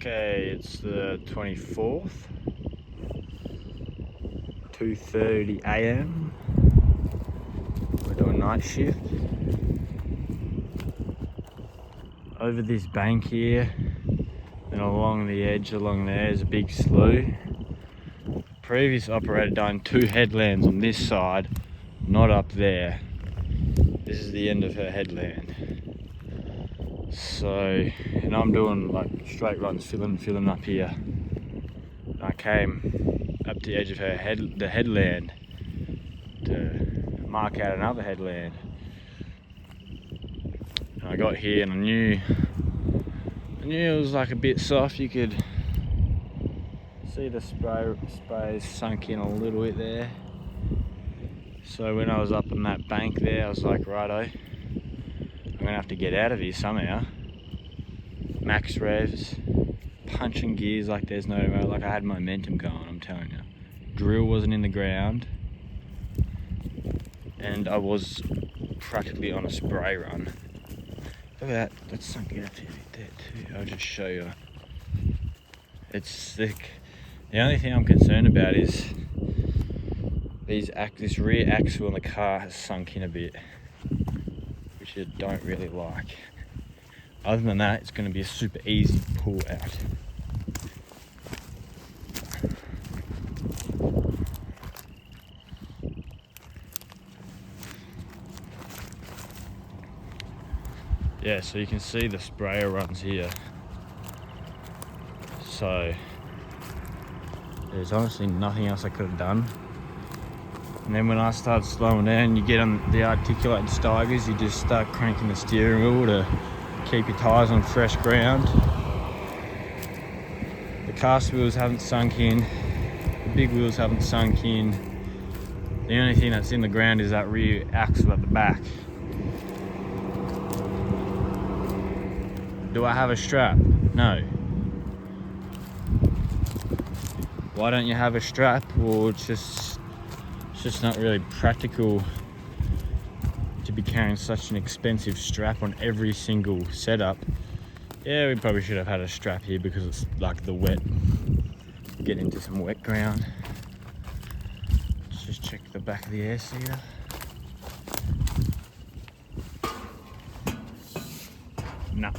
Okay, it's the 24th, 2:30 a.m. We're doing night shift. Over this bank here and along the edge along there is a big slough. Previous operator done 2 headlands on this side, not up there. This is the end of her headland. So, and I'm doing like straight runs, filling up here. And I came up to the edge of her the headland to mark out another headland. And I got here and I knew it was like a bit soft. You could see the sprays sunk in a little bit there. So when I was up on that bank there, I was like, righto, I'm gonna have to get out of here somehow. Max revs, punching gears like there's no tomorrow. Like I had momentum going, I'm telling you. Drill wasn't in the ground, and I was practically on a spray run. Look at that, that's sunk in a bit there too. I'll just show you. It's thick. The only thing I'm concerned about is this rear axle in the car has sunk in a bit, which I don't really like. Other than that, it's going to be a super easy pull out. Yeah, so you can see the sprayer runs here. So there's honestly nothing else I could have done. And then when I started slowing down, you get on the articulated staggers, you just start cranking the steering wheel to keep your tyres on fresh ground. The cast wheels haven't sunk in, the big wheels haven't sunk in. The only thing that's in the ground is that rear axle at the back. Do I have a strap? No. Why don't you have a strap? Well, it's just not really practical to be carrying such an expensive strap on every single setup. Yeah, we probably should have had a strap here because it's like the wet, get into some wet ground. Let's just check the back of the air seater. No.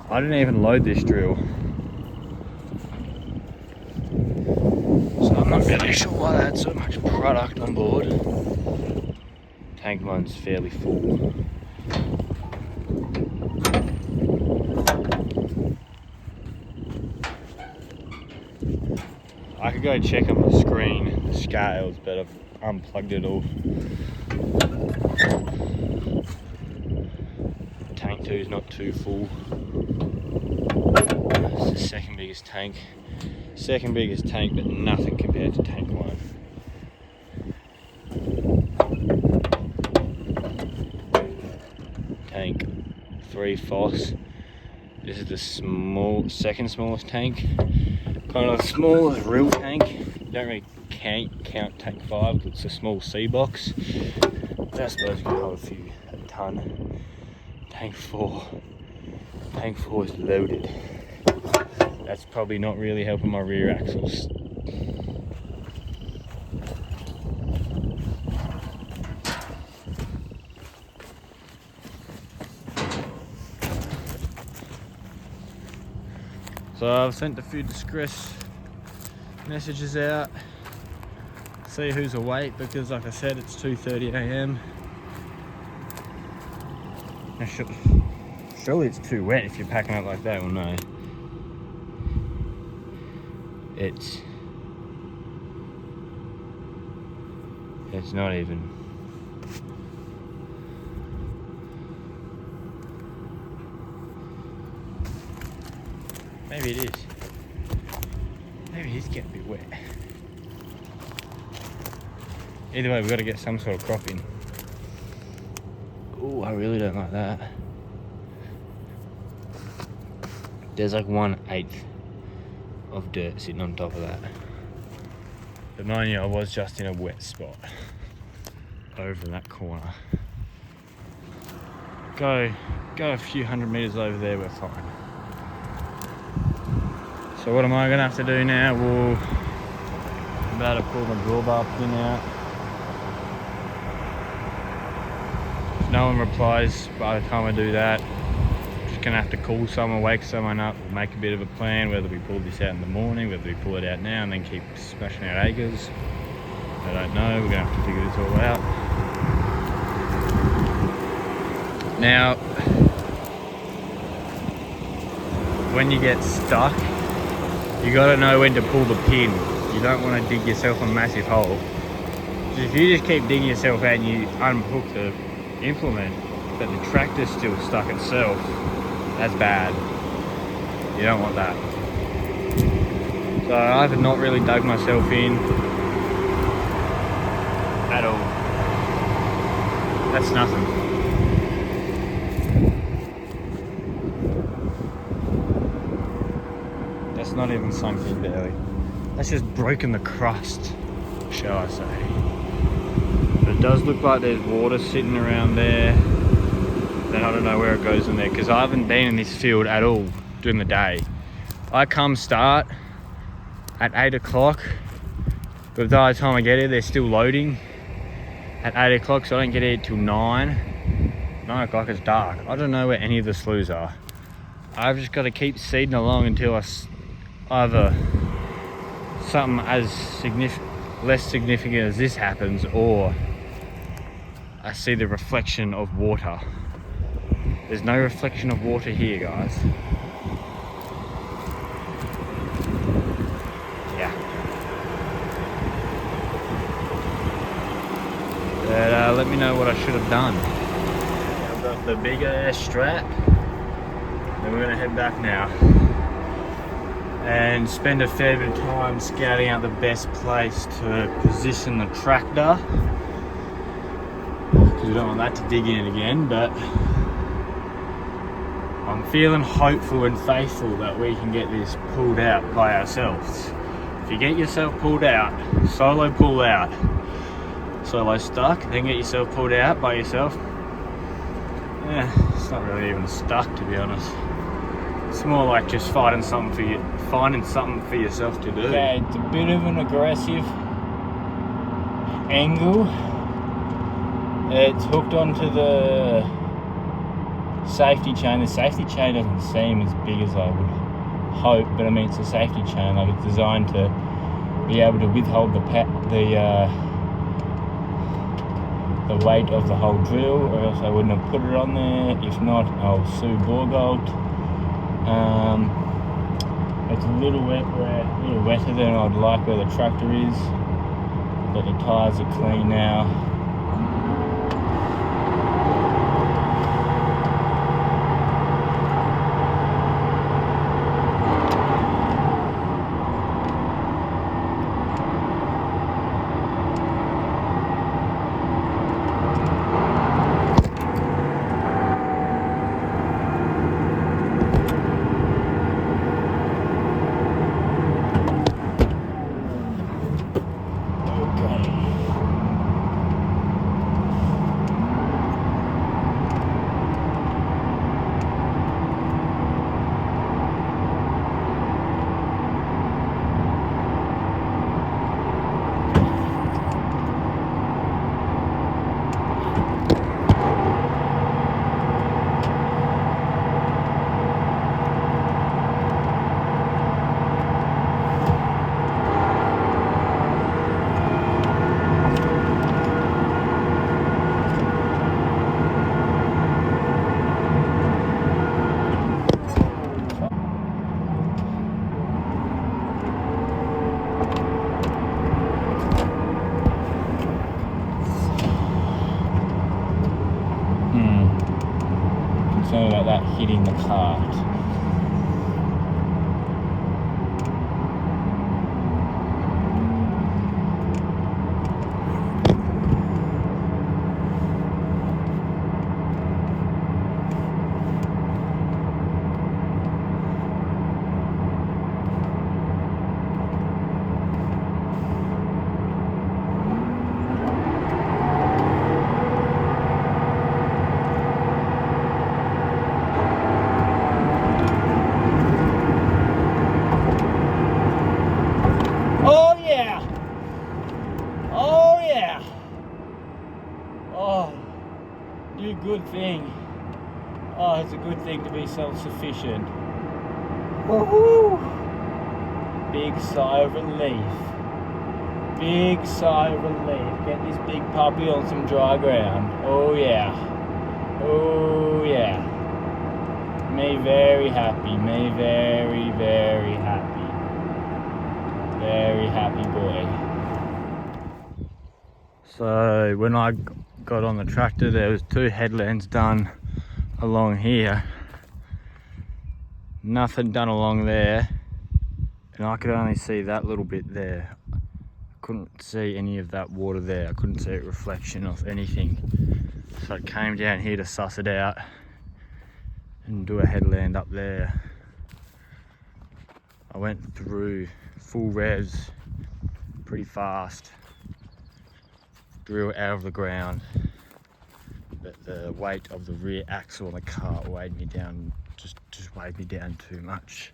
I didn't even load this drill, so I'm not really sure why they had so much product on board. Tank one's fairly full. I could go check on the screen, the scales, but I've unplugged it all. Tank 2 is not too full. It's the second biggest tank. Second biggest tank, but nothing compared to tank 1. Tank 3 Foss. This is the second smallest tank. Kind of small as a real tank. You don't really count tank 5, it's a small C box. But I suppose you can hold a ton. Tank 4 is loaded. That's probably not really helping my rear axles. So I've sent a few distress messages out, see who's awake, because like I said, it's 2:30 a.m. Surely it's too wet if you're packing up like that. Well, no. It's not even. Maybe it is. Maybe it is getting a bit wet. Either way, we've got to get some sort of crop in. Oh, I really don't like that. There's like 1/8 of dirt sitting on top of that. But mind you, I was just in a wet spot over in that corner. Go a few hundred meters over there, we're fine. So what am I gonna have to do now? Well, I'm about to pull my drawbar pin out. If no one replies by the time I do that, I'm just gonna have to call someone, wake someone up, make a bit of a plan, whether we pull this out in the morning, whether we pull it out now and then keep smashing out acres. I don't know, we're gonna have to figure this all out. Now, when you get stuck, you gotta know when to pull the pin. You don't want to dig yourself a massive hole. So if you just keep digging yourself out and you unhook the implement, but the tractor's still stuck itself, that's bad. You don't want that. So I've not really dug myself in at all. That's nothing. That's not even sunk in barely. That's just broken the crust, shall I say. But it does look like there's water sitting around there. Then I don't know where it goes in there, because I haven't been in this field at all during the day. I come start at 8 o'clock, but by the time I get here, they're still loading at 8 o'clock, so I don't get here till 9. 9 o'clock is dark. I don't know where any of the sloughs are. I've just got to keep seeding along until either something as less significant as this happens, or I see the reflection of water. There's no reflection of water here, guys. Yeah. But let me know what I should have done. I've got the bigger strap, and we're gonna head back now and spend a fair bit of time scouting out the best place to position the tractor, because we don't want that to dig in again. But I'm feeling hopeful and faithful that we can get this pulled out by ourselves. If you get yourself pulled out, solo pull out, solo stuck, then get yourself pulled out by yourself, it's not really even stuck, to be honest. It's more like just finding something for yourself to do. Okay, it's a bit of an aggressive angle. It's hooked onto the safety chain. The safety chain doesn't seem as big as I would hope, but I mean, it's a safety chain. Like, it's designed to be able to withhold the weight of the whole drill, or else I wouldn't have put it on there. If not, I'll sue Borgold. It's a little wetter than I'd like where the tractor is, but the tyres are clean now. Concerned about that hitting the cart. Oh, new good thing. Oh, it's a good thing to be self-sufficient. Woohoo! Big sigh of relief. Big sigh of relief. Get this big puppy on some dry ground. Oh yeah. Oh yeah. Me very happy. Me very, very happy. Very happy boy. So when I got on the tractor, there was 2 headlands done along here. Nothing done along there. And I could only see that little bit there. I couldn't see any of that water there. I couldn't see a reflection of anything. So I came down here to suss it out and do a headland up there. I went through full revs pretty fast. Drill out of the ground. But the weight of the rear axle on the car weighed me down, just weighed me down too much.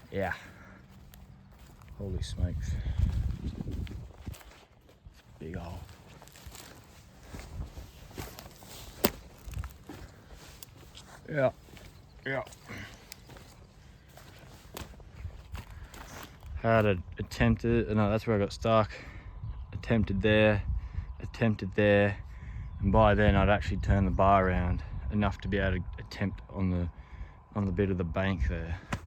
Yeah. Holy smokes. Big hole. Yeah. Yeah. Had attempted, no, that's where I got stuck. Attempted there, and by then I'd actually turned the bar around enough to be able to attempt on the bit of the bank there.